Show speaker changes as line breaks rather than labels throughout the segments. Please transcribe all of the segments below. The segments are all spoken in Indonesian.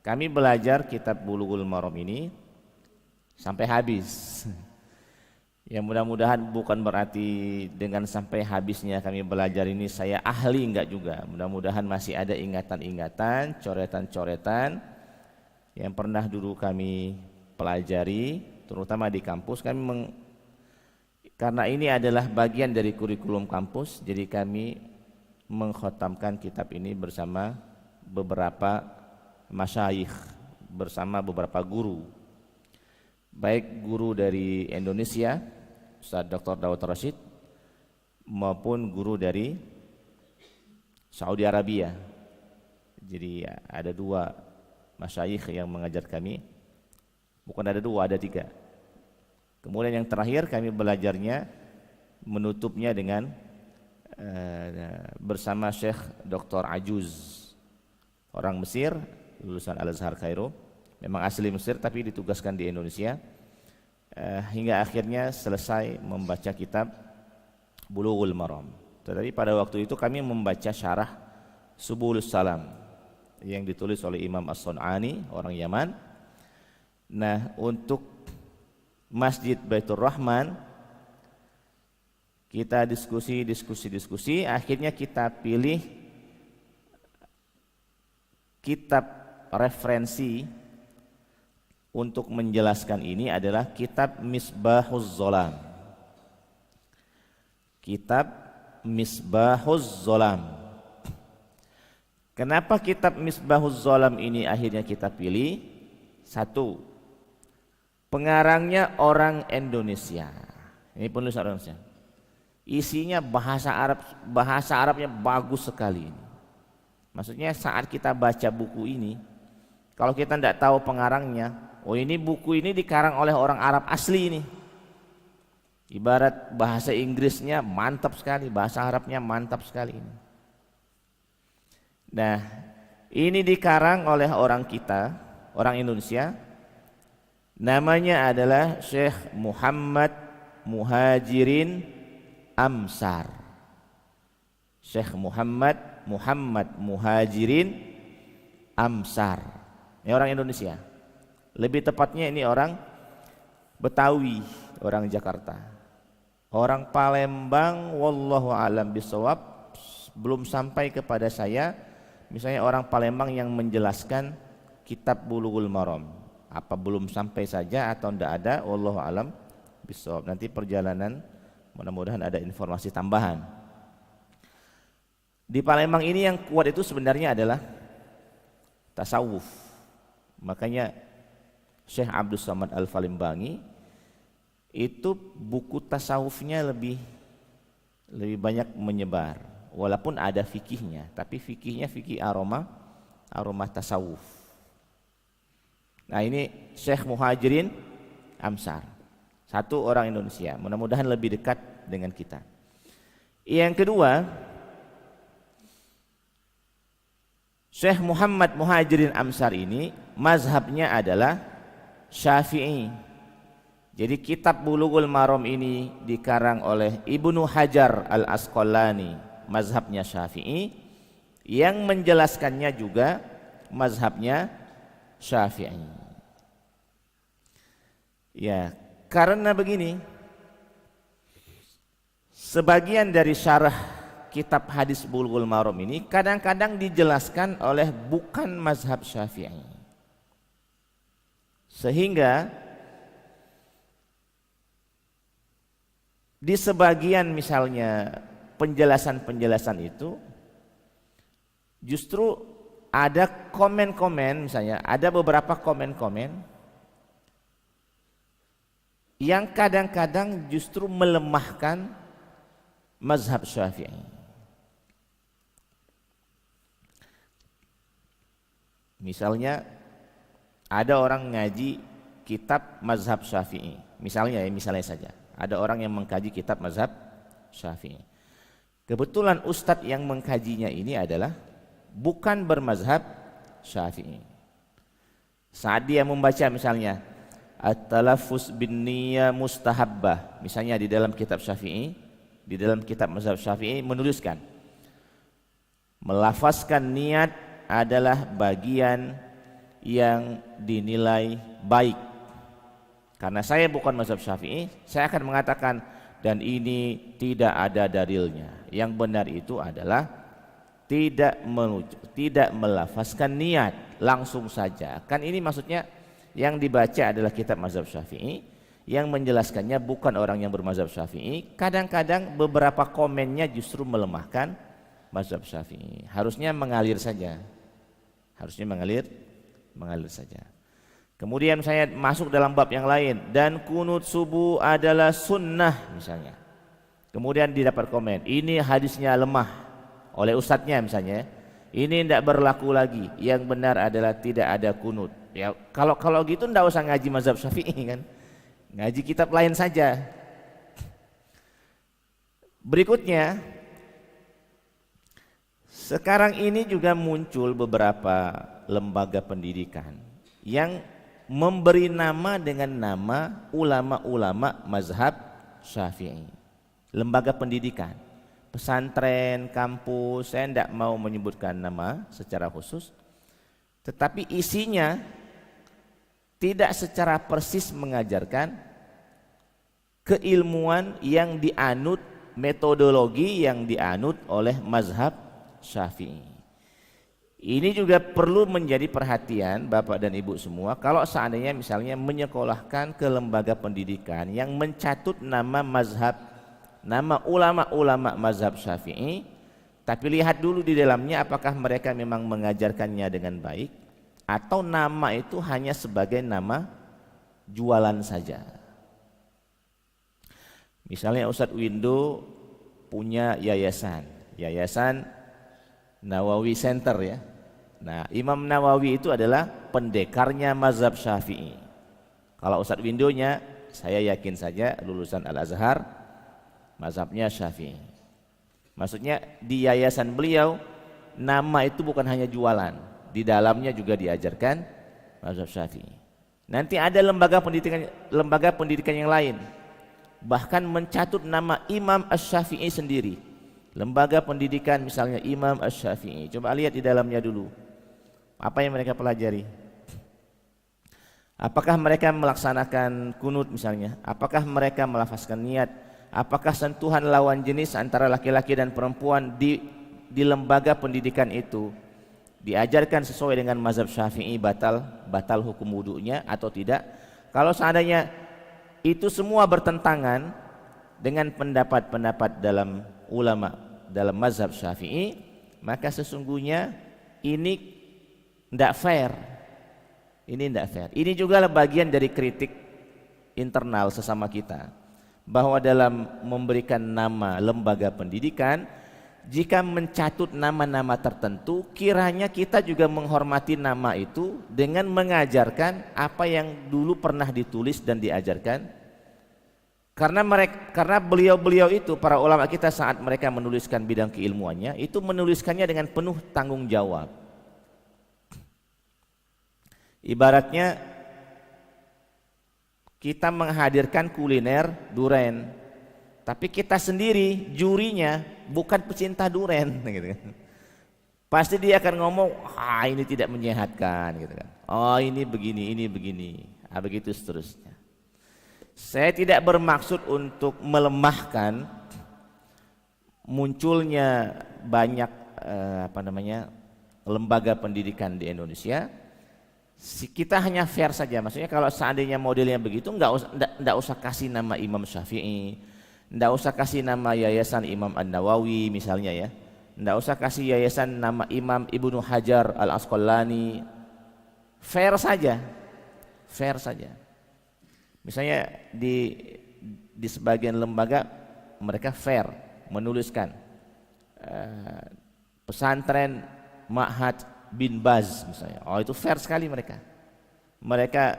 kami belajar kitab Bulughul Maram ini sampai habis. Ya mudah-mudahan bukan berarti dengan sampai habisnya kami belajar ini saya ahli, enggak juga. Mudah-mudahan masih ada ingatan-ingatan, coretan-coretan yang pernah dulu kami pelajari, terutama di kampus. Karena ini adalah bagian dari kurikulum kampus, jadi kami mengkhatamkan kitab ini bersama beberapa masyayikh, bersama beberapa guru, baik guru dari Indonesia Ustaz Dr. Daud Rashid maupun guru dari Saudi Arabia. Jadi ada 2 masyayikh yang mengajar kami, bukan ada 2, ada 3. Kemudian yang terakhir kami belajarnya, menutupnya dengan bersama Syekh Dr. Ajuz, orang Mesir, lulusan Al-Azhar Kairo, memang asli Mesir tapi ditugaskan di Indonesia, hingga akhirnya selesai membaca kitab Bulughul Maram. Tetapi pada waktu itu kami membaca syarah Subulus Salam yang ditulis oleh Imam As-Sun'ani, orang Yaman. Nah, untuk Masjid Baitur Rahman kita diskusi, akhirnya kita pilih kitab referensi untuk menjelaskan ini adalah kitab Misbahuz Zolam. Kitab Misbahuz Zolam. Kenapa kitab Misbahuz Zolam ini akhirnya kita pilih? 1, pengarangnya orang Indonesia. Ini penulis orang Indonesia. Isinya bahasa Arabnya bagus sekali. Maksudnya saat kita baca buku ini, kalau kita tidak tahu pengarangnya, oh ini buku ini dikarang oleh orang Arab asli ini. Ibarat bahasa Inggrisnya mantap sekali, bahasa Arabnya mantap sekali ini. Nah, ini dikarang oleh orang kita, orang Indonesia. Namanya adalah Syekh Muhammad Muhajirin Amsar. Syekh Muhammad Muhajirin Amsar. Ini orang Indonesia. Lebih tepatnya ini orang Betawi, orang Jakarta. Orang Palembang wallahu alam bisawab belum sampai kepada saya. Misalnya orang Palembang yang menjelaskan kitab Bulughul Maram, apa belum sampai saja atau tidak ada, wallahu alam bisawab. Nanti perjalanan mudah-mudahan ada informasi tambahan. Di Palembang ini yang kuat itu sebenarnya adalah tasawuf. Makanya Syekh Abdus Samad Al-Falimbangi itu buku tasawufnya lebih banyak menyebar, walaupun ada fikihnya, tapi fikihnya fikih aroma tasawuf. Nah, ini Syekh Muhajirin Amsar, 1 orang Indonesia, mudah-mudahan lebih dekat dengan kita. Yang kedua, Syekh Muhammad Muhajirin Amsar ini mazhabnya adalah Syafi'i. Jadi kitab Bulughul Maram ini dikarang oleh Ibnu Hajar Al-Asqalani, mazhabnya Syafi'i, yang menjelaskannya juga mazhabnya Syafi'i. Ya, karena begini, sebagian dari syarah kitab hadis Bulughul Maram ini kadang-kadang dijelaskan oleh bukan mazhab Syafi'i. Sehingga di sebagian misalnya penjelasan-penjelasan itu justru ada komen-komen, misalnya ada beberapa komen-komen yang kadang-kadang justru melemahkan mazhab Syafi'i. Misalnya ada orang ngaji kitab mazhab Syafi'i, misalnya saja ada orang yang mengkaji kitab mazhab Syafi'i. Kebetulan ustadz yang mengkajinya ini adalah bukan bermazhab Syafi'i. Saat dia membaca misalnya at-talaffuz bin niyyah mustahabbah, misalnya di dalam kitab Syafi'i, di dalam kitab mazhab Syafi'i menuliskan melafazkan niat adalah bagian yang dinilai baik. Karena saya bukan mazhab Syafi'i, saya akan mengatakan dan ini tidak ada dalilnya. Yang benar itu adalah tidak melafazkan niat, langsung saja. Kan ini maksudnya yang dibaca adalah kitab mazhab Syafi'i, yang menjelaskannya bukan orang yang bermazhab Syafi'i. Kadang-kadang beberapa komennya justru melemahkan mazhab Syafi'i. Harusnya mengalir saja. Harusnya mengalir saja. Kemudian saya masuk dalam bab yang lain, dan kunut subuh adalah sunnah misalnya. Kemudian didapat komen, ini hadisnya lemah oleh ustadznya misalnya. Ini tidak berlaku lagi. Yang benar adalah tidak ada kunut. Ya kalau gitu tidak usah ngaji mazhab Syafi'i kan. Ngaji kitab lain saja. Berikutnya, sekarang ini juga muncul beberapa lembaga pendidikan yang memberi nama dengan nama ulama-ulama mazhab Syafi'i. Lembaga pendidikan, pesantren, kampus, saya tidak mau menyebutkan nama secara khusus, tetapi isinya tidak secara persis mengajarkan keilmuan yang dianut, metodologi yang dianut oleh mazhab Syafi'i. Ini juga perlu menjadi perhatian Bapak dan Ibu semua, kalau seandainya misalnya menyekolahkan ke lembaga pendidikan yang mencatut nama mazhab, nama ulama-ulama mazhab Syafi'i, tapi lihat dulu di dalamnya apakah mereka memang mengajarkannya dengan baik atau nama itu hanya sebagai nama jualan saja. Misalnya Ustadz Windu punya yayasan Nawawi Center ya. Nah, Imam Nawawi itu adalah pendekarnya mazhab Syafi'i. Kalau Ustadz Windonya, saya yakin saja lulusan Al-Azhar, mazhabnya Syafi'i. Maksudnya di yayasan beliau, nama itu bukan hanya jualan, di dalamnya juga diajarkan mazhab Syafi'i. Nanti ada lembaga pendidikan yang lain, bahkan mencatut nama Imam Asy-Syafi'i sendiri. Lembaga pendidikan misalnya Imam Asy-Syafi'i. Coba lihat di dalamnya dulu. Apa yang mereka pelajari? Apakah mereka melaksanakan kunut misalnya? Apakah mereka melafazkan niat? Apakah sentuhan lawan jenis antara laki-laki dan perempuan di lembaga pendidikan itu diajarkan sesuai dengan mazhab Syafi'i, batal hukum wudunya atau tidak? Kalau seandainya itu semua bertentangan dengan pendapat-pendapat dalam ulama dalam mazhab Syafi'i, maka sesungguhnya ini tidak fair. Ini tidak fair. Ini juga bagian dari kritik internal sesama kita, bahwa dalam memberikan nama lembaga pendidikan, jika mencatut nama-nama tertentu, kiranya kita juga menghormati nama itu dengan mengajarkan apa yang dulu pernah ditulis dan diajarkan. Karena beliau-beliau itu, para ulama kita, saat mereka menuliskan bidang keilmuannya, itu menuliskannya dengan penuh tanggung jawab. Ibaratnya kita menghadirkan kuliner duren, tapi kita sendiri jurinya bukan pecinta duren, gitu kan. Pasti dia akan ngomong, ini tidak menyehatkan, gitu kan. Oh ini begini, begitu seterusnya. Saya tidak bermaksud untuk melemahkan munculnya banyak lembaga pendidikan di Indonesia. Kita hanya fair saja, maksudnya kalau seandainya modelnya begitu, enggak usah kasih nama Imam Syafi'i, enggak usah kasih nama yayasan Imam An-Nawawi misalnya ya, enggak usah kasih yayasan nama Imam Ibnu Hajar Al-Asqalani. Fair saja. Misalnya di sebagian lembaga mereka fair menuliskan pesantren Ma'had bin Baz misalnya. Oh itu fair sekali mereka. Mereka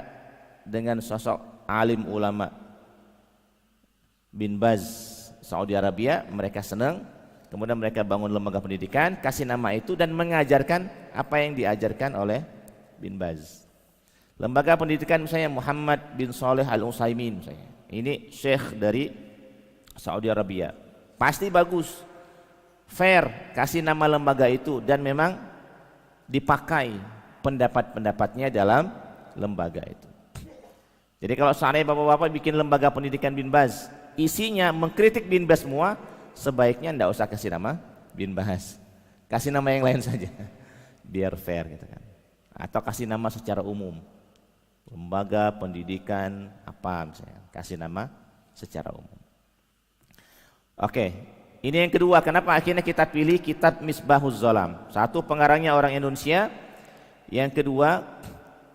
dengan sosok alim ulama bin Baz Saudi Arabia, mereka senang. Kemudian mereka bangun lembaga pendidikan, kasih nama itu dan mengajarkan apa yang diajarkan oleh bin Baz. Lembaga pendidikan misalnya Muhammad bin Saleh Al-Utsaimin misalnya. Ini syekh dari Saudi Arabia. Pasti bagus. Fair kasih nama lembaga itu dan memang dipakai pendapat-pendapatnya dalam lembaga itu. Jadi kalau seandainya bapak-bapak bikin lembaga pendidikan Bin Baz, isinya mengkritik Bin Baz semua, sebaiknya ndak usah kasih nama Bin Baz, kasih nama yang lain saja, biar fair gitu kan. Atau kasih nama secara umum, lembaga pendidikan apa misalnya, kasih nama secara umum. Oke, ini yang kedua, kenapa akhirnya kita pilih kitab Misbahuz Zolam. Satu, pengarangnya orang Indonesia. Yang kedua,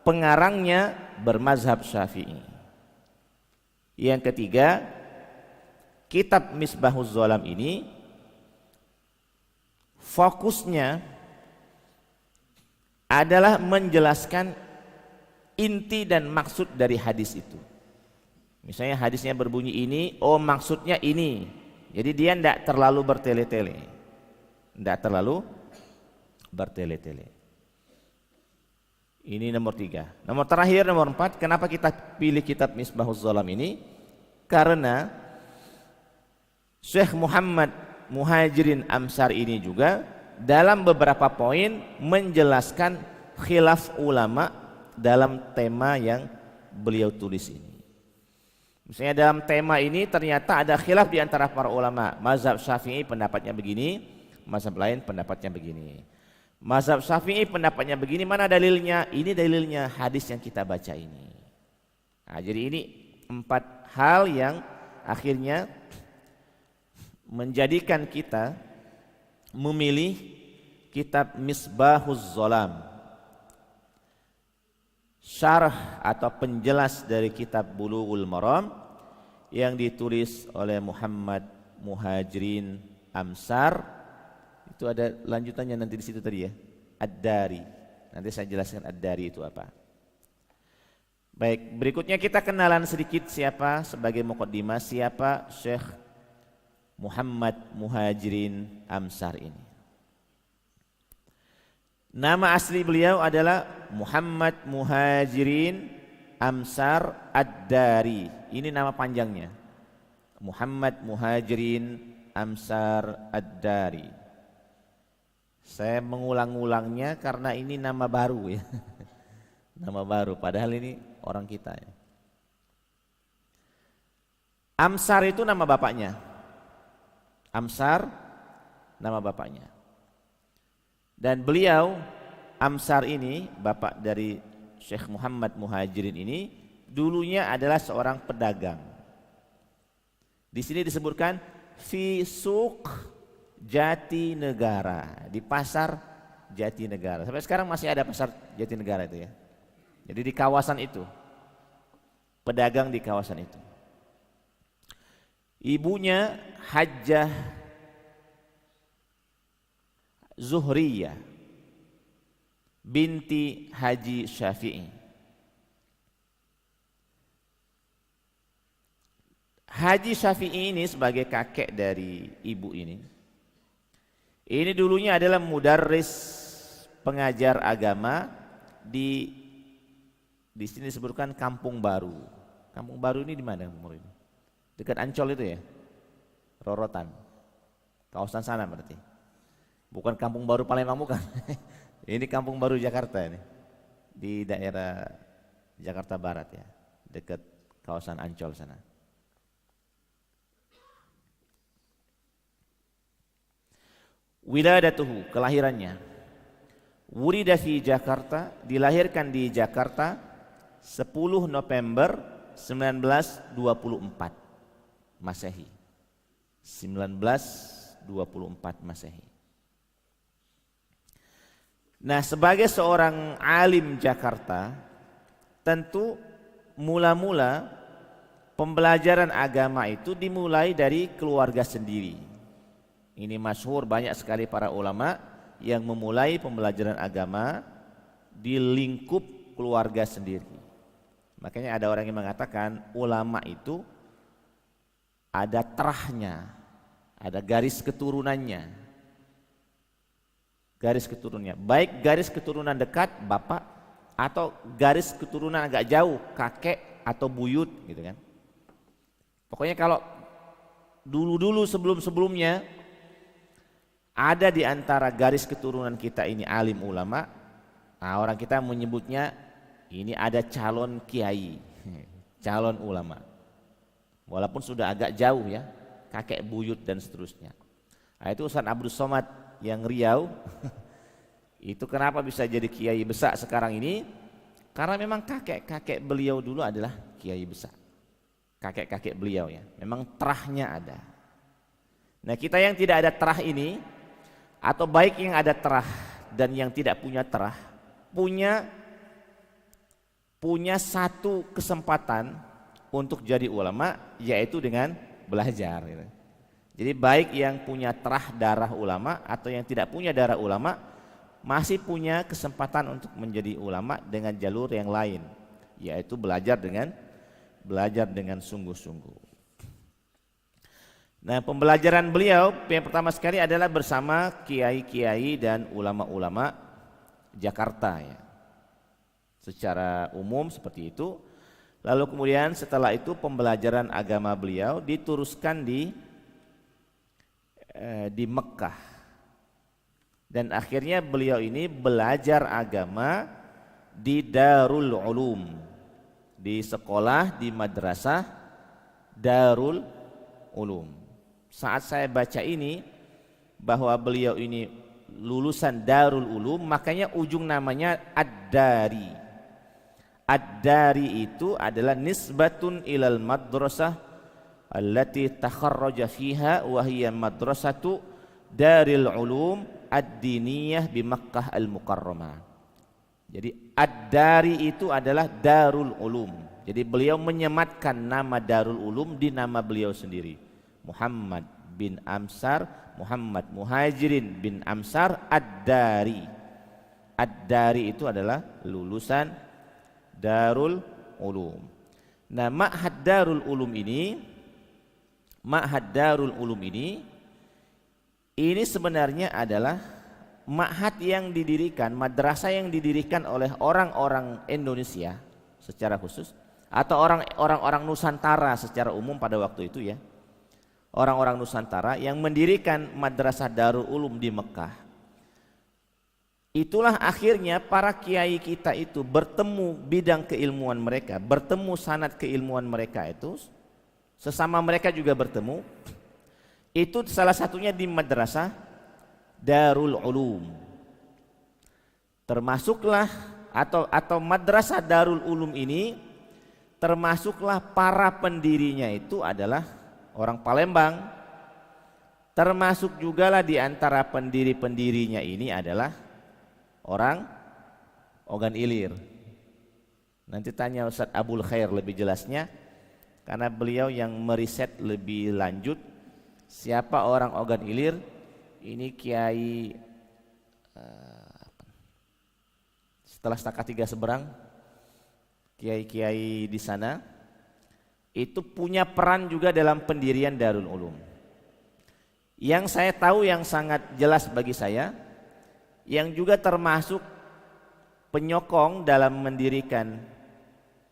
pengarangnya bermazhab Syafi'i. Yang ketiga, kitab Misbahuz Zolam ini fokusnya adalah menjelaskan inti dan maksud dari hadis itu. Misalnya hadisnya berbunyi ini, oh maksudnya ini. Jadi dia tidak terlalu bertele-tele. Tidak terlalu bertele-tele. Ini nomor 3. Nomor terakhir, nomor 4, kenapa kita pilih kitab Misbahuz Zolam ini? Karena Syekh Muhammad Muhajirin Amsar ini juga dalam beberapa poin menjelaskan khilaf ulama dalam tema yang beliau tulis ini. Misalnya dalam tema ini ternyata ada khilaf di antara para ulama. Mazhab Syafi'i pendapatnya begini, mazhab lain pendapatnya begini. Mazhab Syafi'i pendapatnya begini, mana dalilnya? Ini dalilnya hadis yang kita baca ini. Nah, jadi ini 4 hal yang akhirnya menjadikan kita memilih kitab Misbahuz Zolam, syarah atau penjelas dari kitab Bulughul Maram yang ditulis oleh Muhammad Muhajirin Amsar. Itu ada lanjutannya nanti di situ tadi ya, Ad-Dari. Nanti saya jelaskan Ad-Dari itu apa. Baik, berikutnya kita kenalan sedikit siapa sebagai muqaddimah, siapa Syekh Muhammad Muhajirin Amsar ini. Nama asli beliau adalah Muhammad Muhajirin Amsar Ad-Dari. Ini nama panjangnya, Muhammad Muhajirin Amsar Ad-Dari. Saya mengulang-ulangnya karena ini nama baru ya. Nama baru, padahal ini orang kita ya. Amsar itu nama bapaknya. Amsar nama bapaknya. Dan beliau Amsar ini, bapak dari Syekh Muhammad Muhajirin ini, dulunya adalah seorang pedagang. Di sini disebutkan fi suq Jatinegara, di pasar Jatinegara. Sampai sekarang masih ada pasar Jatinegara itu ya. Jadi di kawasan itu, pedagang di kawasan itu. Ibunya Hajjah Zuhriyah binti Haji Syafi'i. Haji Syafi'i ini sebagai kakek dari ibu ini dulunya adalah mudarris, pengajar agama di sini disebutkan Kampung Baru. Kampung Baru ini di mana Kampung ini? Dekat Ancol itu ya, Rorotan, kawasan sana berarti. Bukan Kampung Baru Palembang, bukan. Ini Kampung Baru Jakarta ini, di daerah Jakarta Barat ya, dekat kawasan Ancol sana. Wiladatuhu, kelahirannya. Wulida fi Jakarta, dilahirkan di Jakarta 10 November 1924 Masehi. 1924 Masehi. Nah, sebagai seorang alim Jakarta, tentu mula-mula pembelajaran agama itu dimulai dari keluarga sendiri. Ini masyhur, banyak sekali para ulama yang memulai pembelajaran agama di lingkup keluarga sendiri. Makanya ada orang yang mengatakan ulama itu ada terahnya, ada garis keturunannya. Garis keturunannya, baik garis keturunan dekat bapak atau garis keturunan agak jauh, kakek atau buyut gitu kan. Pokoknya kalau dulu-dulu sebelum-sebelumnya ada di antara garis keturunan kita ini alim ulama, Nah, orang kita menyebutnya ini ada calon kiai, calon ulama. Walaupun sudah agak jauh ya, kakek buyut dan seterusnya. Nah, itu Ustaz Abdul Somad yang Riau. Itu kenapa bisa jadi kiai besar sekarang ini? Karena memang kakek-kakek beliau dulu adalah kiai besar. Kakek-kakek beliau ya, memang terahnya ada. Nah, kita yang tidak ada terah ini, atau baik yang ada terah dan yang tidak punya terah, punya satu kesempatan untuk jadi ulama, yaitu dengan belajar gitu. Jadi baik yang punya terah darah ulama atau yang tidak punya darah ulama masih punya kesempatan untuk menjadi ulama dengan jalur yang lain, yaitu belajar dengan sungguh-sungguh. Nah, pembelajaran beliau yang pertama sekali adalah bersama kiai-kiai dan ulama-ulama Jakarta ya. Secara umum seperti itu. Lalu kemudian setelah itu pembelajaran agama beliau diteruskan di Mekah. Dan akhirnya beliau ini belajar agama di Darul Ulum, di sekolah di madrasah Darul Ulum. Saat saya baca ini bahwa beliau ini lulusan Darul Ulum, makanya ujung namanya Ad-Dari. Ad-Dari itu adalah nisbatun ilal madrasah allati takharraja fiha wa hiya madrasatu Darul Ulum Ad-Diniyah di Makkah Al-Mukarramah. Jadi Ad-Dari itu adalah Darul Ulum. Jadi beliau menyematkan nama Darul Ulum di nama beliau sendiri. Muhammad bin Amsar, Muhammad Muhajirin bin Amsar Ad-Dari. Ad-Dari itu adalah lulusan Darul Ulum. Nah, Ma'had Darul Ulum ini sebenarnya adalah ma'had yang didirikan, madrasah yang didirikan oleh orang-orang Indonesia secara khusus atau orang-orang Nusantara secara umum pada waktu itu ya. Orang-orang Nusantara yang mendirikan madrasah Darul Ulum di Mekah. Itulah akhirnya para kiai kita itu bertemu bidang keilmuan mereka, bertemu sanad keilmuan mereka itu, sesama mereka juga bertemu. Itu salah satunya di madrasah Darul Ulum. Termasuklah atau madrasah Darul Ulum ini termasuklah para pendirinya itu adalah orang Palembang. Termasuk jugalah di antara pendiri-pendirinya ini adalah orang Ogan Ilir. Nanti tanya Ustaz Abul Khair lebih jelasnya, karena beliau yang meriset lebih lanjut siapa orang Ogan Ilir. Ini kiai setelah Stakatiga Seberang, kiai-kiai di sana itu punya peran juga dalam pendirian Darul Ulum. Yang saya tahu yang sangat jelas bagi saya, yang juga termasuk penyokong dalam mendirikan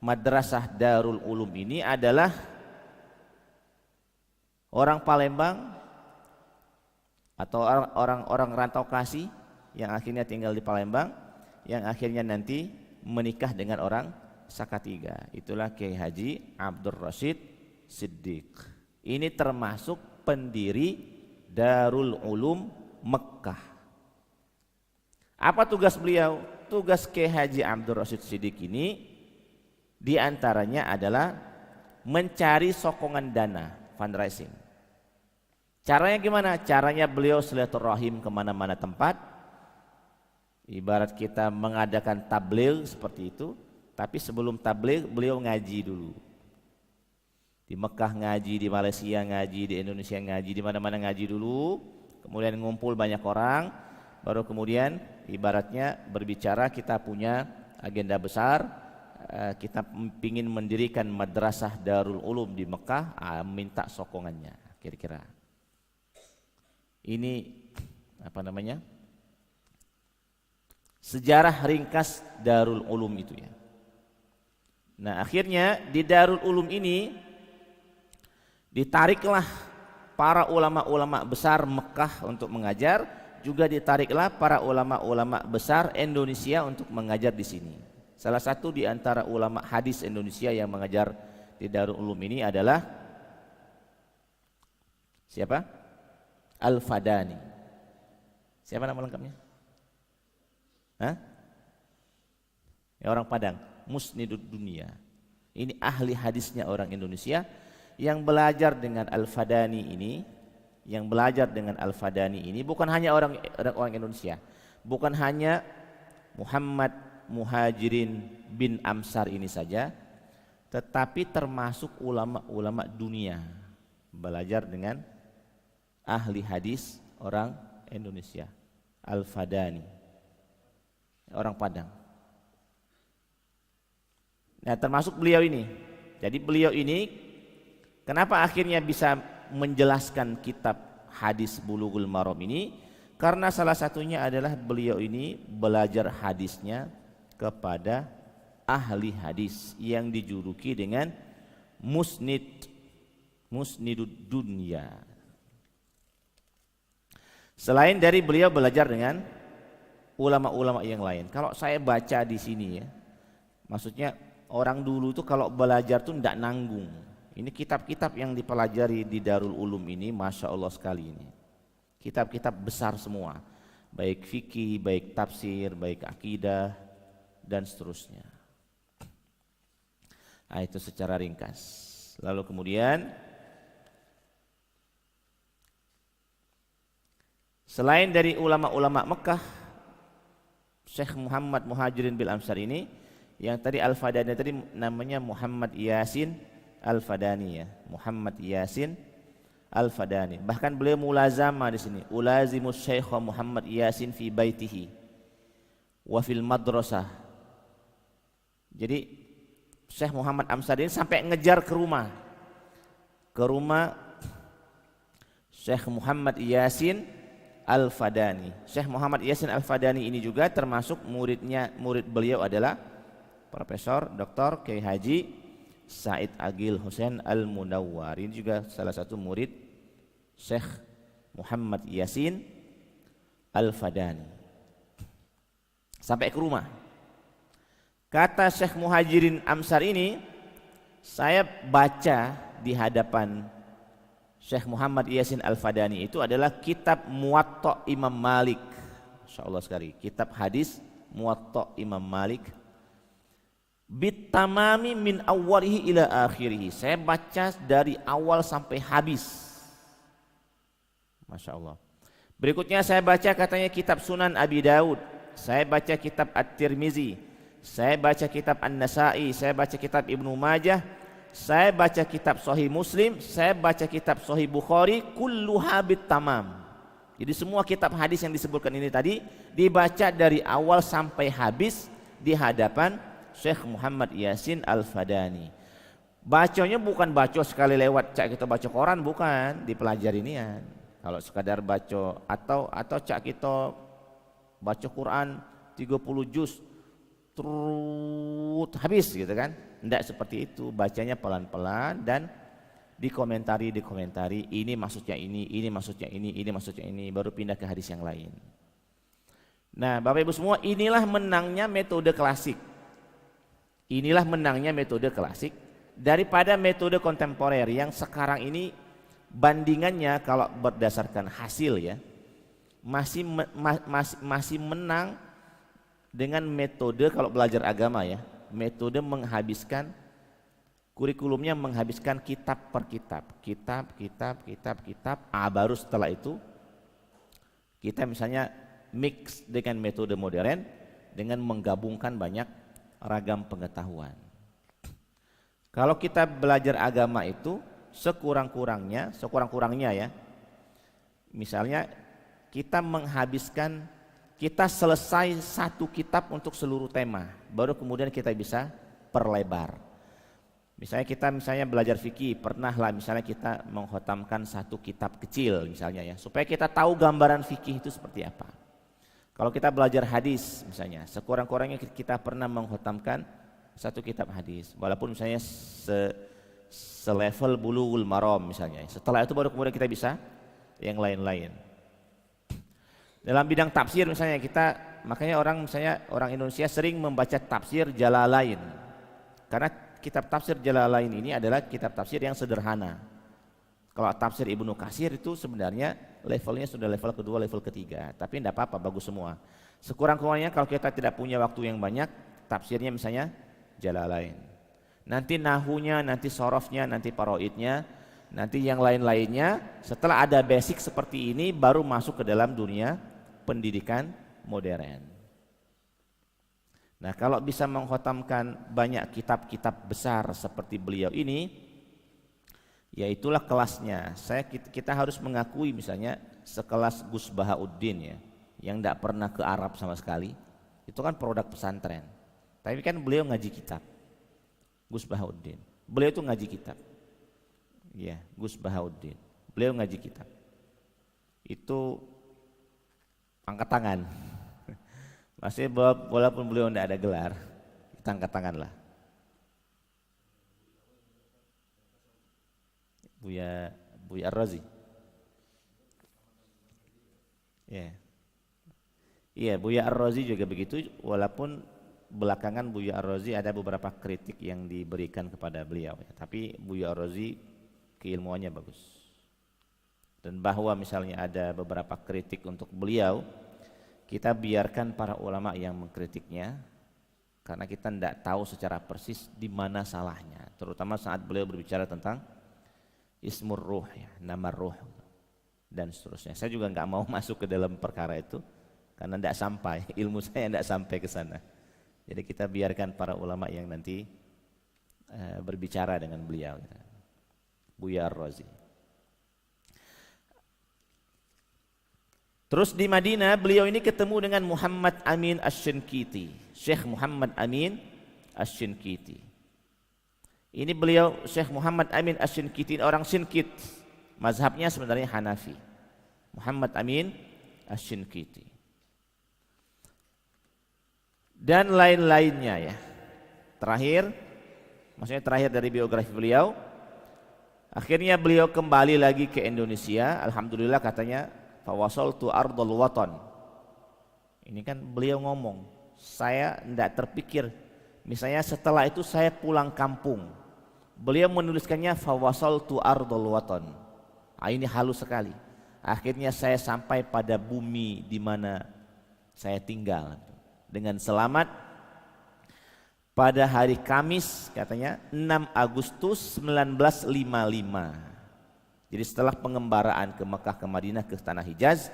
madrasah Darul Ulum ini adalah orang Palembang atau orang-orang rantau kasih yang akhirnya tinggal di Palembang, yang akhirnya nanti menikah dengan orang Sakatiga. Itulah Kiai Haji Abdul Rashid Siddiq. Ini termasuk pendiri Darul Ulum Mekah. Apa tugas beliau? Tugas Kiai Haji Abdul Rashid Siddiq ini diantaranya adalah mencari sokongan dana, fundraising. Caranya gimana? Caranya beliau silaturahim kemana-mana tempat. Ibarat kita mengadakan tabligh seperti itu, tapi sebelum tabligh beliau ngaji dulu. Di Mekah ngaji, di Malaysia ngaji, di Indonesia ngaji, di mana-mana ngaji dulu. Kemudian ngumpul banyak orang, baru kemudian ibaratnya berbicara kita punya agenda besar, kita ingin mendirikan madrasah Darul Ulum di Mekah, minta sokongannya kira-kira. Ini apa namanya? Sejarah ringkas Darul Ulum itu ya. Nah, akhirnya di Darul Ulum ini ditariklah para ulama-ulama besar Mekah untuk mengajar, juga ditariklah para ulama-ulama besar Indonesia untuk mengajar di sini. Salah satu di antara ulama hadis Indonesia yang mengajar di Darul Ulum ini adalah siapa? Al-Fadani. Siapa nama lengkapnya? Hah? Ya, orang Padang, Musnidud Dunia. Ini ahli hadisnya orang Indonesia yang belajar dengan Al-Fadani ini, bukan hanya orang Indonesia, bukan hanya Muhammad Muhajirin bin Amsar ini saja, tetapi termasuk ulama-ulama dunia belajar dengan ahli hadis orang Indonesia, Al-Fadani, orang Padang. Nah, termasuk beliau ini. Jadi beliau ini kenapa akhirnya bisa menjelaskan kitab hadis Bulughul Maram ini? Karena salah satunya adalah beliau ini belajar hadisnya kepada ahli hadis yang dijuluki dengan Musnidud Dunya. Selain dari beliau belajar dengan ulama-ulama yang lain. Kalau saya baca di sini ya, maksudnya orang dulu itu kalau belajar tuh tidak nanggung. Ini kitab-kitab yang dipelajari di Darul Ulum ini, masya Allah sekali ini. Kitab-kitab besar semua, baik fikih, baik tafsir, baik akidah, dan seterusnya. Nah, itu secara ringkas. Lalu kemudian selain dari ulama-ulama Mekah, Syekh Muhammad Muhajirin bin Amsar ini, yang tadi Al-Fadani tadi namanya Muhammad Yasin Al-Fadani ya, Muhammad Yasin Al-Fadani. Bahkan beliau mulazama di sini, ulazimus Syekh Muhammad Yasin fi baitihi wa fil madrasah. Jadi Syekh Muhammad Amsar ini sampai ngejar ke rumah Syekh Muhammad Yasin Al-Fadani. Syekh Muhammad Yasin Al-Fadani ini juga termasuk murid beliau adalah Profesor Dr. Kiai Haji Said Agil Hussein Al-Munawwar. Ini juga salah satu murid Syekh Muhammad Yasin Al-Fadani. Sampai ke rumah. Kata Syekh Muhajirin Amsar ini, saya baca di hadapan Syekh Muhammad Yasin Al-Fadani itu adalah kitab Muwatta Imam Malik. Masya Allah sekali, kitab hadis Muwatta Imam Malik. Bitamami min awwalihi ila akhirihi. Saya baca dari awal sampai habis. Masya Allah. Berikutnya saya baca katanya kitab Sunan Abi Daud. Saya baca kitab At-Tirmizi. Saya baca kitab An-Nasai. Saya baca kitab Ibnu Majah. Saya baca kitab Sahih Muslim. Saya baca kitab Sahih Bukhari. Kulluha bitamam. Jadi semua kitab hadis yang disebutkan ini tadi dibaca dari awal sampai habis di hadapan Syekh Muhammad Yasin Al-Fadani. Bacanya bukan baca sekali lewat cak kita baca koran, bukan, dipelajari nian. Kalau sekadar baca atau cak kita baca Quran 30 juz terus habis gitu kan. Tidak seperti itu, bacanya pelan-pelan dan dikomentari, ini maksudnya ini maksudnya ini, baru pindah ke hadis yang lain. Nah, Bapak Ibu semua, inilah menangnya metode klasik. Inilah menangnya metode klasik daripada metode kontemporer yang sekarang ini bandingannya kalau berdasarkan hasil ya masih menang dengan metode kalau belajar agama ya, metode menghabiskan kurikulumnya menghabiskan kitab per kitab, baru setelah itu kita misalnya mix dengan metode modern dengan menggabungkan banyak ragam pengetahuan. Kalau kita belajar agama itu sekurang-kurangnya ya, misalnya kita selesai satu kitab untuk seluruh tema, baru kemudian kita bisa perlebar. Misalnya kita belajar fikih, pernahlah misalnya kita mengkhatamkan satu kitab kecil misalnya ya, supaya kita tahu gambaran fikih itu seperti apa. Kalau kita belajar hadis misalnya, sekurang-kurangnya kita pernah mengkhatamkan satu kitab hadis, walaupun misalnya selevel Bulughul Maram misalnya. Setelah itu baru kemudian kita bisa yang lain-lain. Dalam bidang tafsir misalnya makanya orang Indonesia sering membaca tafsir Jalalain. Karena kitab tafsir Jalalain ini adalah kitab tafsir yang sederhana. Kalau tafsir Ibnu Katsir itu sebenarnya levelnya sudah level kedua, level ketiga. Tapi tidak apa-apa, bagus semua. Sekurang-kurangnya kalau kita tidak punya waktu yang banyak, tafsirnya misalnya Jalalain. Nanti nahunya, nanti sorofnya, nanti paroidnya, nanti yang lain-lainnya. Setelah ada basic seperti ini, baru masuk ke dalam dunia pendidikan modern. Nah, kalau bisa mengkhatamkan banyak kitab-kitab besar seperti beliau ini, ya itulah kelasnya. Kita harus mengakui misalnya sekelas Gus Bahauddin ya, yang tidak pernah ke Arab sama sekali, itu kan produk pesantren. Tapi kan beliau ngaji kitab. Gus Bahauddin, beliau itu ngaji kitab. Ya, Gus Bahauddin, beliau ngaji kitab. Itu angkat tangan. Maksudnya walaupun beliau tidak ada gelar, kita angkat tangan lah. Buya Ar-Razi. Ya. Iya, Buya Ar-Razi juga begitu, walaupun belakangan Buya Ar-Razi ada beberapa kritik yang diberikan kepada beliau ya. Tapi Buya Ar-Razi keilmuannya bagus. Dan bahwa misalnya ada beberapa kritik untuk beliau, kita biarkan para ulama yang mengkritiknya, karena kita tidak tahu secara persis di mana salahnya, terutama saat beliau berbicara tentang ismur ruh ya, nama ruh dan seterusnya. Saya juga nggak mau masuk ke dalam perkara itu karena tidak sampai, ilmu saya tidak sampai ke sana. Jadi kita biarkan para ulama yang nanti berbicara dengan beliau. Buya Ar-Razi. Terus di Madinah beliau ini ketemu dengan Muhammad Amin Asy-Syinkiti, Syekh Muhammad Amin Asy-Syinkiti. Ini beliau Syekh Muhammad Amin Asy-Syinkiti orang Syinkit, mazhabnya sebenarnya Hanafi. Muhammad Amin Asy-Syinkiti. Dan lain-lainnya ya. Maksudnya terakhir dari biografi beliau. Akhirnya beliau kembali lagi ke Indonesia. Alhamdulillah katanya, fawasaltu ardal watan. Ini kan beliau ngomong, saya tidak terpikir. Misalnya setelah itu saya pulang kampung. Beliau menuliskannya fawasaltu ardal watan. Ini halus sekali. Akhirnya saya sampai pada bumi di mana saya tinggal dengan selamat pada hari Kamis katanya 6 Agustus 1955. Jadi setelah pengembaraan ke Mekah, ke Madinah, ke tanah Hijaz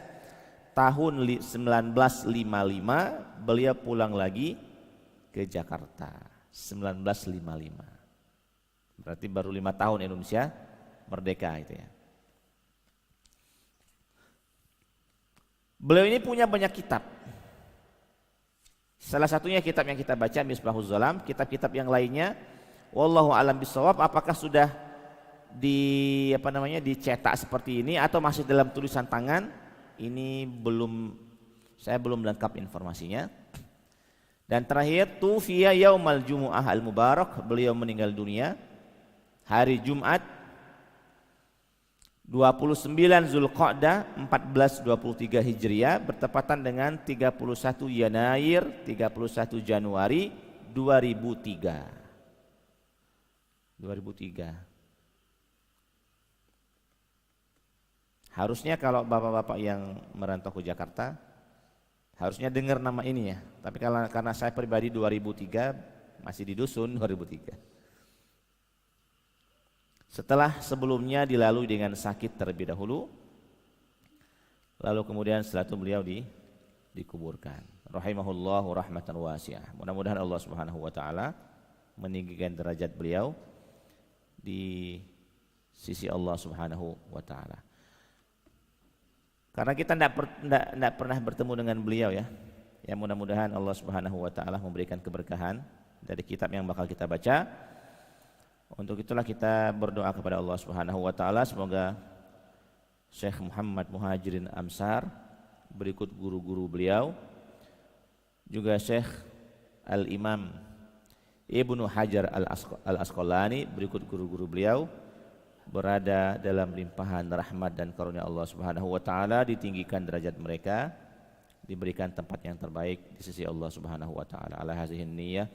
tahun 1955 beliau pulang lagi ke Jakarta 1955. Berarti baru 5 tahun Indonesia merdeka itu ya. Beliau ini punya banyak kitab. Salah satunya kitab yang kita baca Misbahuz Zalam, kitab-kitab yang lainnya wallahu alam bisawab apakah sudah dicetak seperti ini atau masih dalam tulisan tangan, ini saya belum lengkap informasinya. Dan terakhir tufiya yaumal jumu'ah al mubarak, beliau meninggal dunia hari Jumat 29 Zulqa'dah 1423 Hijriah bertepatan dengan 31 Yanair 31 Januari 2003. Harusnya kalau bapak-bapak yang merantau ke Jakarta harusnya dengar nama ini ya. Tapi karena saya pribadi 2003 masih di dusun 2003. Sebelumnya dilalui dengan sakit terlebih dahulu, lalu kemudian setelah itu beliau dikuburkan. Rahimahullahu rahmatan wasi'ah. Mudah-mudahan Allah Subhanahu wa taala meninggikan derajat beliau di sisi Allah Subhanahu wa taala. Karena kita tidak pernah bertemu dengan beliau ya. Ya mudah-mudahan Allah Subhanahu wa taala memberikan keberkahan dari kitab yang bakal kita baca. Untuk itulah kita berdoa kepada Allah Subhanahu wa taala semoga Syekh Muhammad Muhajirin Amsar berikut guru-guru beliau, juga Syekh Al-Imam Ibnu Hajar Al-Asqalani berikut guru-guru beliau berada dalam limpahan rahmat dan karunia Allah Subhanahu wa taala, ditinggikan derajat mereka diberikan tempat yang terbaik di sisi Allah Subhanahu wa taala. Ala hazihi niyyah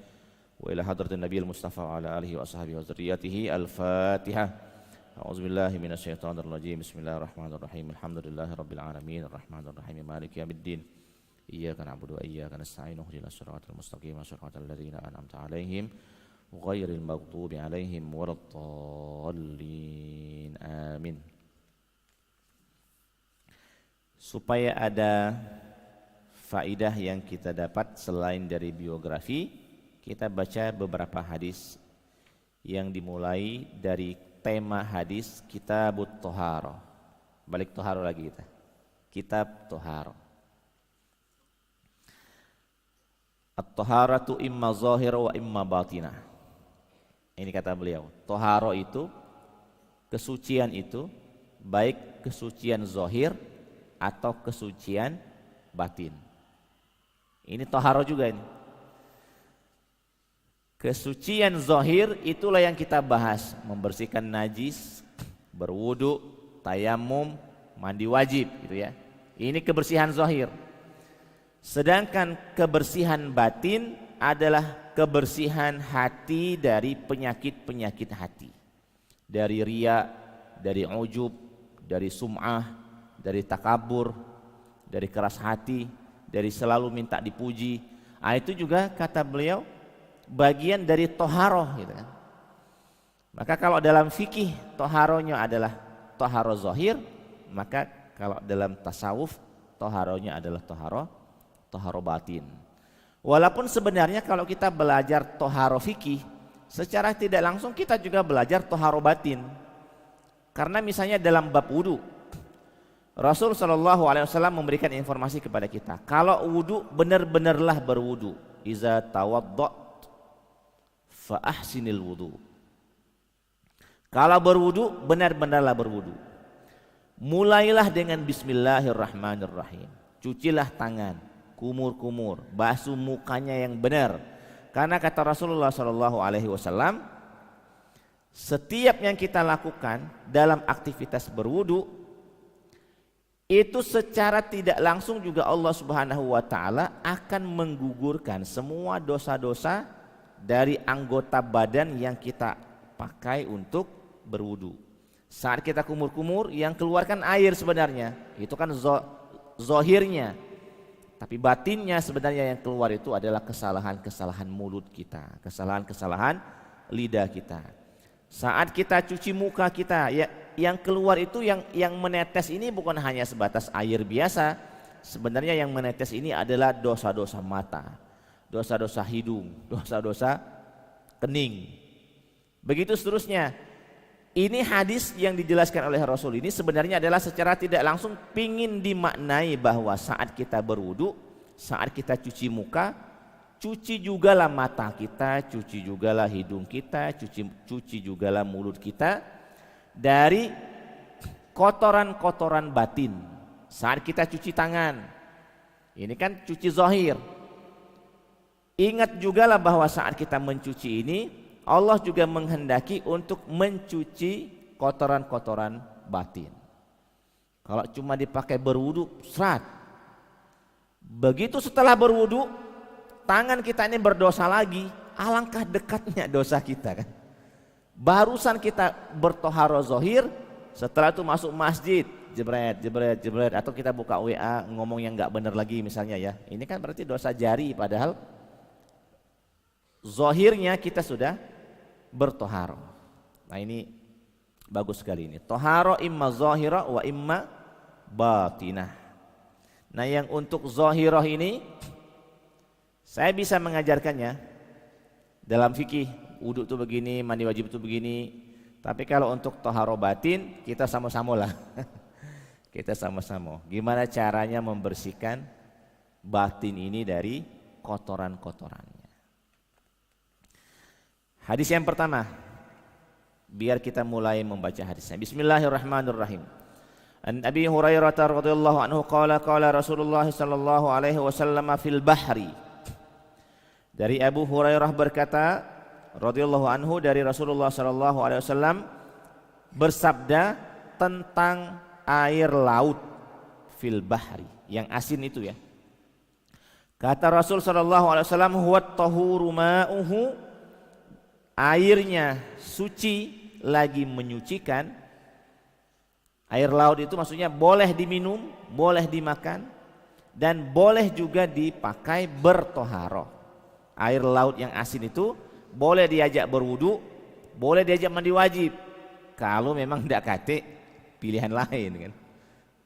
wa ila hadratin nabiyil mustafa wa ala alihi wa ashabihi wa dzurriyyatihi. Al-Fatihah. A'udzubillahi minasyaitonir rajim. Bismillahirrahmanirrahim. Alhamdulillahirabbil alamin arrahmanir rahim maliki yaumiddin. Iyyaka na'budu wa iyyaka nasta'in. Ihdinas siratal mustaqim, siratal ladzina an'amta 'alaihim ghairil maghdubi 'alaihim waladdallin. Amin. Supaya ada faidah yang kita dapat selain dari biografi, kita baca beberapa hadis yang dimulai dari tema hadis Kitabut Thaharah. Balik Thaharah lagi kita. Kitab Thaharah. At-Thaharatu imma zahira wa imma batinah. Ini kata beliau. Thaharah itu, kesucian itu baik kesucian zahir atau kesucian batin. Ini Thaharah juga ini. Kesucian zahir itulah yang kita bahas, membersihkan najis, berwudu, tayamum, mandi wajib gitu ya. Ini kebersihan zahir. Sedangkan kebersihan batin adalah kebersihan hati dari penyakit-penyakit hati. Dari riya, dari ujub, dari sum'ah, dari takabur, dari keras hati, dari selalu minta dipuji. Itu juga kata beliau bagian dari toharoh gitu kan. Maka kalau dalam fikih toharohnya adalah toharoh zahir, maka kalau dalam tasawuf toharohnya adalah toharoh batin. Walaupun sebenarnya kalau kita belajar toharoh fikih, secara tidak langsung kita juga belajar toharoh batin. Karena misalnya dalam bab wudu, Rasul Shallallahu Alaihi Wasallam memberikan informasi kepada kita, kalau wudu benar-benarlah berwudu. Iza tawaddo fa ahsinil wudu. Kalau berwudu benar-benarlah berwudu. Mulailah dengan bismillahirrahmanirrahim. Cucilah tangan, kumur-kumur, basuh mukanya yang benar. Karena kata Rasulullah sallallahu alaihi wasallam, setiap yang kita lakukan dalam aktivitas berwudu itu secara tidak langsung juga Allah Subhanahu wa taala akan menggugurkan semua dosa-dosa dari anggota badan yang kita pakai untuk berwudu. Saat kita kumur-kumur, yang keluarkan air sebenarnya itu kan zohirnya, tapi batinnya sebenarnya yang keluar itu adalah kesalahan-kesalahan mulut kita, kesalahan-kesalahan lidah kita. Saat kita cuci muka kita, ya, yang keluar itu yang menetes ini bukan hanya sebatas air biasa. Sebenarnya yang menetes ini adalah dosa-dosa mata, dosa-dosa hidung, dosa-dosa kening. Begitu seterusnya. Ini hadis yang dijelaskan oleh Rasul ini sebenarnya adalah secara tidak langsung pingin dimaknai bahwa saat kita berwudu, saat kita cuci muka, cuci jugalah mata kita, cuci jugalah hidung kita, cuci jugalah mulut kita dari kotoran-kotoran batin. Saat kita cuci tangan, ini kan cuci zahir. Ingat jugalah bahwa saat kita mencuci ini Allah juga menghendaki untuk mencuci kotoran-kotoran batin. Kalau cuma dipakai berwudu, serat. Begitu setelah berwudu, tangan kita ini berdosa lagi, alangkah dekatnya dosa kita kan. Barusan kita bertoharoh zahir, setelah itu masuk masjid, jebret, atau kita buka WA ngomong yang nggak benar lagi misalnya ya. Ini kan berarti dosa jari, padahal zahirnya kita sudah bertoharoh. Nah ini bagus sekali ini. Toharoh imma zahira wa imma batinah. Nah yang untuk zahirah ini saya bisa mengajarkannya dalam fikih. Wudu itu begini, mandi wajib itu begini. Tapi kalau untuk toharoh batin kita sama-sama lah. Kita sama-sama. Gimana caranya membersihkan batin ini dari kotoran-kotorannya. Hadis yang pertama, biar kita mulai membaca hadisnya. Bismillahirrahmanirrahim. An Abi Hurairah radhiyallahu anhu qala Rasulullah sallallahu alaihi wasallam fil bahri. Dari Abu Hurairah berkata radhiyallahu anhu dari Rasulullah sallallahu alaihi wasallam bersabda tentang air laut fil bahri, yang asin itu ya. Kata Rasul sallallahu alaihi wasallam, huwat tahuru ma'uhu, airnya suci lagi menyucikan. Air laut itu maksudnya boleh diminum, boleh dimakan, dan boleh juga dipakai bertoharoh. Air laut yang asin itu boleh diajak berwudu, boleh diajak mandi wajib. Kalau memang tidak kate pilihan lain kan.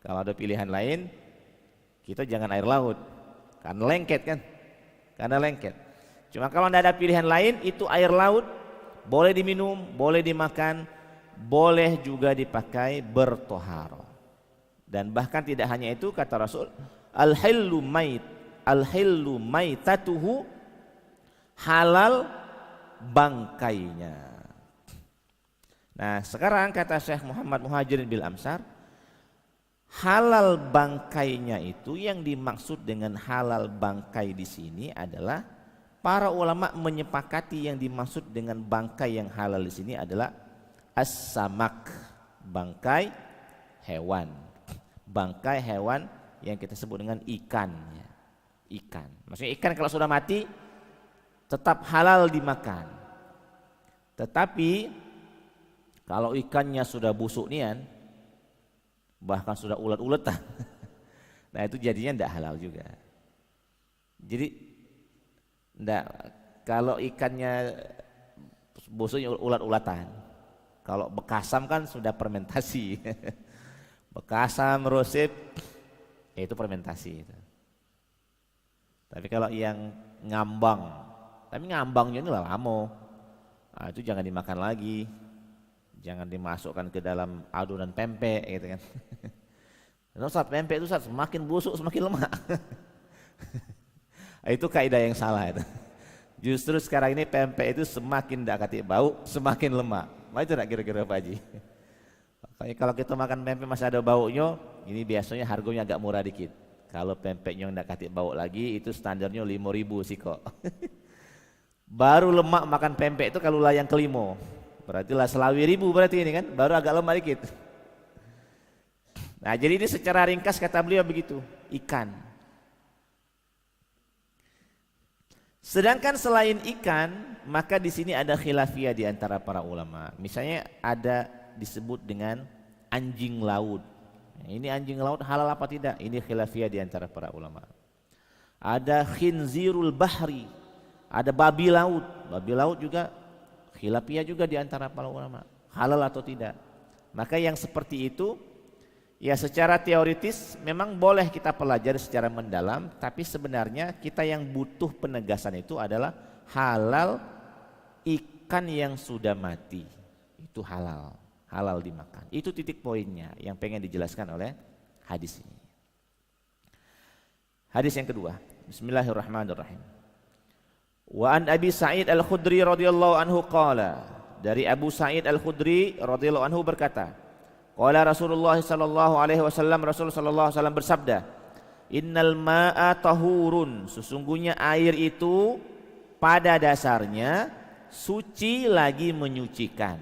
Kalau ada pilihan lain, kita jangan air laut. Karena lengket kan, karena lengket. Cuma kalau tidak ada pilihan lain, itu air laut boleh diminum, boleh dimakan, boleh juga dipakai bertoharoh. Dan bahkan tidak hanya itu, kata Rasul, al-hillu maitatuhu, halal bangkainya. Nah sekarang kata Syekh Muhammad Muhajirin bil Amsar, halal bangkainya itu, yang dimaksud dengan halal bangkai di sini adalah para ulama menyepakati yang dimaksud dengan bangkai yang halal di sini adalah as-samak, bangkai hewan. Bangkai hewan yang kita sebut dengan ikan. Ikan. Maksudnya ikan kalau sudah mati tetap halal dimakan. Tetapi kalau ikannya sudah busuk nian, bahkan sudah ulet-uletan, nah itu jadinya tidak halal juga. Jadi tidak, kalau ikannya busuknya ulat-ulatan, kalau bekasam kan sudah fermentasi. Bekasam, rosip, itu fermentasi itu. Tapi kalau yang ngambang, tapi ngambangnya ini lama, nah, itu jangan dimakan lagi. Jangan dimasukkan ke dalam adonan pempek gitu kan. Ustaz, pempek itu Ustaz, semakin busuk semakin lemak. Itu kaidah yang salah itu. Justru sekarang ini pempek itu semakin tidak katik bau, semakin lemak. Itu tidak kira-kira Pak Haji? Makanya kalau kita makan pempek masih ada baunya, ini biasanya harganya agak murah dikit. Kalau pempeknya tidak katik bau lagi, itu standarnya 5.000 sih kok. Baru lemak makan pempek itu kalau layang kelimo. Berarti lah selawi ribu berarti ini kan, baru agak lemah dikit. Nah jadi ini secara ringkas kata beliau begitu, ikan. Sedangkan selain ikan, maka di sini ada khilafiyah di antara para ulama. Misalnya ada disebut dengan anjing laut. Ini anjing laut halal apa tidak? Ini khilafiyah di antara para ulama. Ada khinzirul bahri, ada babi laut. Babi laut juga khilafiyah juga di antara para ulama, halal atau tidak. Maka yang seperti itu ya secara teoritis memang boleh kita pelajari secara mendalam, tapi sebenarnya kita yang butuh penegasan itu adalah halal ikan yang sudah mati. Itu halal, halal dimakan. Itu titik poinnya yang pengen dijelaskan oleh hadis ini. Hadis yang kedua, bismillahirrahmanirrahim. Wa an Abi Sa'id Al-Khudri radhiyallahu anhu qala, dari Abu Sa'id Al-Khudri radhiyallahu anhu berkata, qala Rasulullah sallallahu alaihi wasallam, Rasul sallallahu alaihi wasallam bersabda, innal ma'a tahurun, sesungguhnya air itu pada dasarnya suci lagi menyucikan.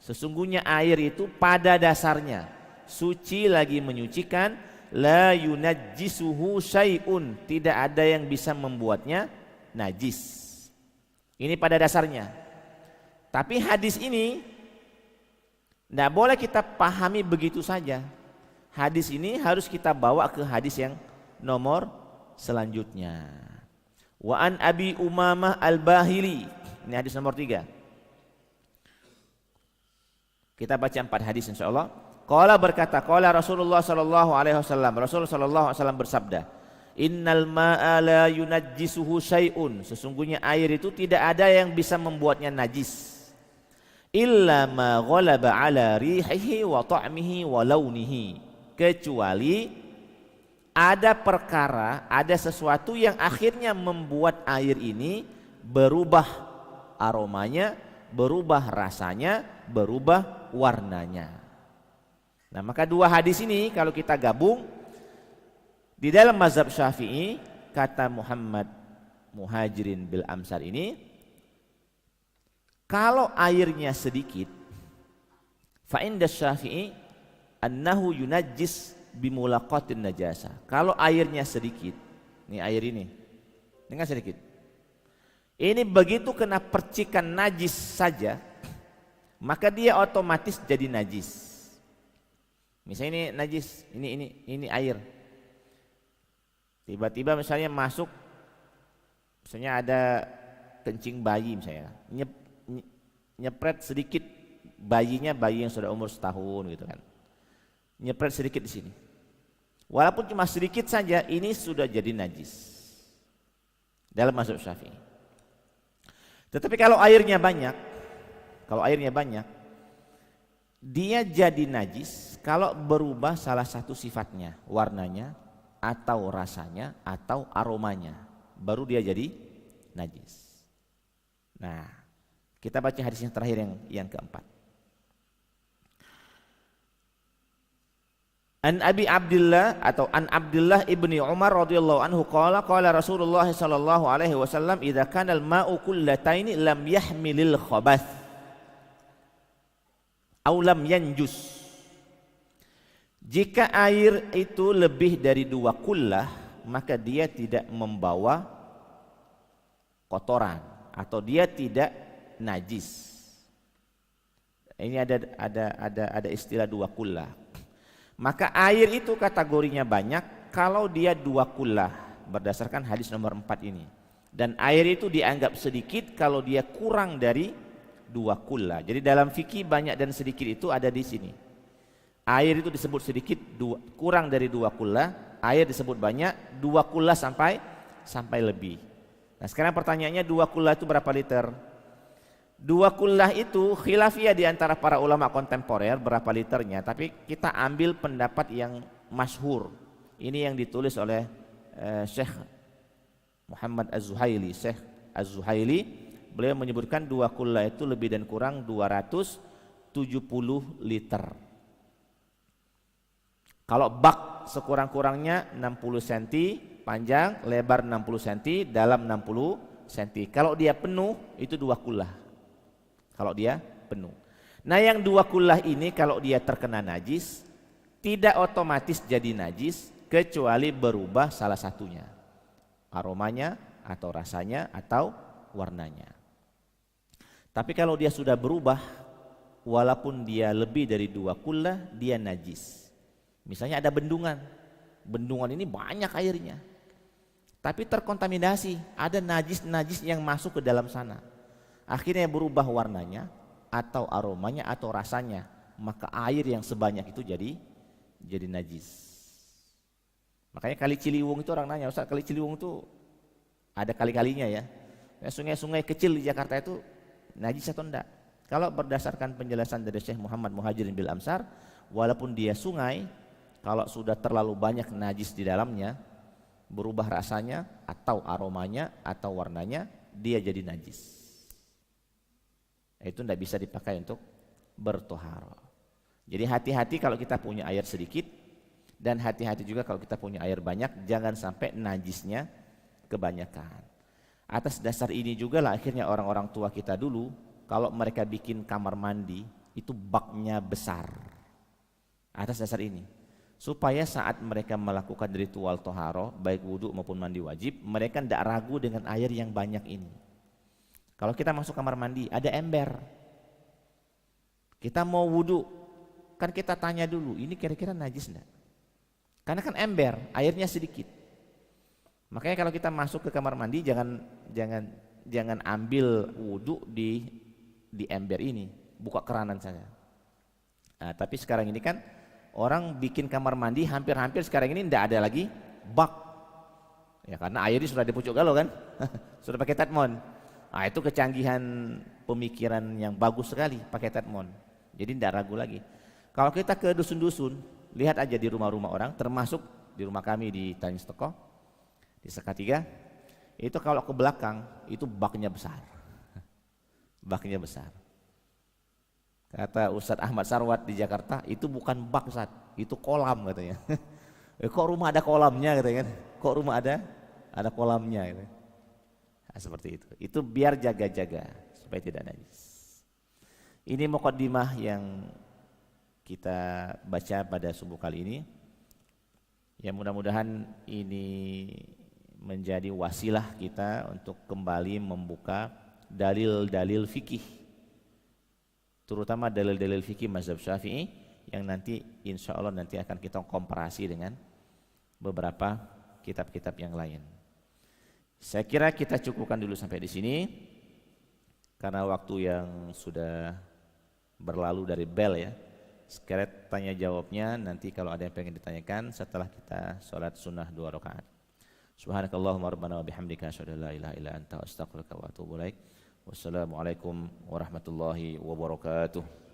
Sesungguhnya air itu pada dasarnya suci lagi menyucikan, la yunajjisuhu syai'un, tidak ada yang bisa membuatnya najis. Ini pada dasarnya. Tapi hadis ini tidak boleh kita pahami begitu saja. Hadis ini harus kita bawa ke hadis yang nomor selanjutnya. Wa an Abi Umamah Al-Bahili, ini hadis nomor 3. Kita baca 4 hadis insyaallah. Qala berkata, qala Rasulullah sallallahu alaihi wasallam, Rasul sallallahu alaihi wasallam bersabda, innal ma'a la yunajjisuhu syai'un, sesungguhnya air itu tidak ada yang bisa membuatnya najis, illa ma ghalaba ala rihihi wa ta'mihi wa launihi, kecuali ada perkara, ada sesuatu yang akhirnya membuat air ini berubah aromanya, berubah rasanya, berubah warnanya. Nah maka 2 hadis ini kalau kita gabung di dalam mazhab Syafi'i, kata Muhammad Muhajirin bil Amsar ini, kalau airnya sedikit, fa inda Syafi'i annahu yunajjis bimulaqatin najasa. Kalau airnya sedikit, ini air ini dengan sedikit. Ini begitu kena percikan najis saja, maka dia otomatis jadi najis. Misalnya ini najis, ini air. Tiba-tiba misalnya masuk, misalnya ada kencing bayi misalnya, nyepret sedikit bayi yang sudah umur setahun gitu kan, nyepret sedikit di sini. Walaupun cuma sedikit saja, ini sudah jadi najis dalam mazhab Syafi'i. Tetapi kalau airnya banyak, dia jadi najis kalau berubah salah satu sifatnya, warnanya atau rasanya atau aromanya, baru dia jadi najis. Nah, kita baca hadis yang terakhir yang keempat. An Abi Abdullah atau an Abdullah ibni Umar radhiyallahu anhu qala Rasulullah sallallahu alaihi wasallam idza kana al-ma'u kullataini lam yahmilil khabath aw lam yanjus. Jika air itu lebih dari 2 kullah, maka dia tidak membawa kotoran atau dia tidak najis. Ini ada istilah 2 kullah. Maka air itu kategorinya banyak kalau dia 2 kullah berdasarkan hadis nomor 4 ini. Dan air itu dianggap sedikit kalau dia kurang dari 2 kullah. Jadi dalam fikih banyak dan sedikit itu ada di sini. Air itu disebut sedikit, kurang dari 2 kullah. Air disebut banyak, 2 kullah sampai lebih. Nah sekarang pertanyaannya 2 kullah itu berapa liter? 2 kullah itu khilafiyah di antara para ulama kontemporer berapa liternya, tapi kita ambil pendapat yang masyhur. Ini yang ditulis oleh Syekh Muhammad Az-Zuhaili. Syekh Az-Zuhaili beliau menyebutkan 2 kullah itu lebih dan kurang 270 liter. Kalau bak sekurang-kurangnya 60 cm panjang, lebar 60 cm, dalam 60 cm. Kalau dia penuh itu 2 kullah. Kalau dia penuh. Nah yang 2 kullah ini kalau dia terkena najis, tidak otomatis jadi najis kecuali berubah salah satunya. Aromanya atau rasanya atau warnanya. Tapi kalau dia sudah berubah, walaupun dia lebih dari 2 kullah, dia najis. Misalnya ada bendungan ini banyak airnya, tapi terkontaminasi, ada najis yang masuk ke dalam sana. Akhirnya berubah warnanya atau aromanya atau rasanya, maka air yang sebanyak itu jadi najis. Makanya Kali Ciliwung itu orang nanya, Ustaz, Kali Ciliwung itu ada kali-kalinya ya. Sungai-sungai kecil di Jakarta itu najis atau enggak? Kalau berdasarkan penjelasan dari Syekh Muhammad Muhajirin bil Amsar, walaupun dia sungai, kalau sudah terlalu banyak najis di dalamnya, berubah rasanya atau aromanya atau warnanya, dia jadi najis. Itu tidak bisa dipakai untuk bertoharo. Jadi hati-hati kalau kita punya air sedikit, dan hati-hati juga kalau kita punya air banyak, jangan sampai najisnya kebanyakan. Atas dasar ini juga lah akhirnya orang-orang tua kita dulu, kalau mereka bikin kamar mandi, itu baknya besar. Atas dasar ini, supaya saat mereka melakukan ritual toharo, baik wudhu maupun mandi wajib, mereka tidak ragu dengan air yang banyak ini. Kalau kita masuk kamar mandi, ada ember, kita mau wudhu, kan kita tanya dulu, ini kira-kira najis enggak? Karena kan ember, airnya sedikit. Makanya kalau kita masuk ke kamar mandi, jangan ambil wudhu di ember ini, buka keranan saja. Nah, tapi sekarang ini kan orang bikin kamar mandi hampir sekarang ini tidak ada lagi bak, ya karena airnya sudah di pucuk galau kan, sudah pakai tetmon. Nah itu kecanggihan pemikiran yang bagus sekali pakai tetmon. Jadi tidak ragu lagi. Kalau kita ke dusun-dusun, lihat aja di rumah-rumah orang, termasuk di rumah kami di Tangis Toko, di Sekatiga, itu kalau ke belakang itu baknya besar, baknya besar. Kata Ustadz Ahmad Sarwat di Jakarta, itu bukan bak Ustadz, itu kolam katanya. Kok rumah ada kolamnya katanya kan? Kok rumah ada kolamnya gitu. Nah, seperti itu. Itu biar jaga-jaga supaya tidak najis. Ini muqaddimah yang kita baca pada subuh kali ini. Ya mudah-mudahan ini menjadi wasilah kita untuk kembali membuka dalil-dalil fikih, terutama dalil-dalil fikih mazhab Syafi'i yang nanti insya Allah nanti akan kita komparasi dengan beberapa kitab-kitab yang lain. Saya kira kita cukupkan dulu sampai di sini karena waktu yang sudah berlalu dari bel ya. Sekarang tanya jawabnya nanti kalau ada yang pengen ditanyakan setelah kita sholat sunnah 2 rakaat. Subhanakallahumma rabbana wa bihamdika asyhadu an la ilaha illa anta astaghfiruka wa atubu ilaik. Wassalamualaikum warahmatullahi wabarakatuh.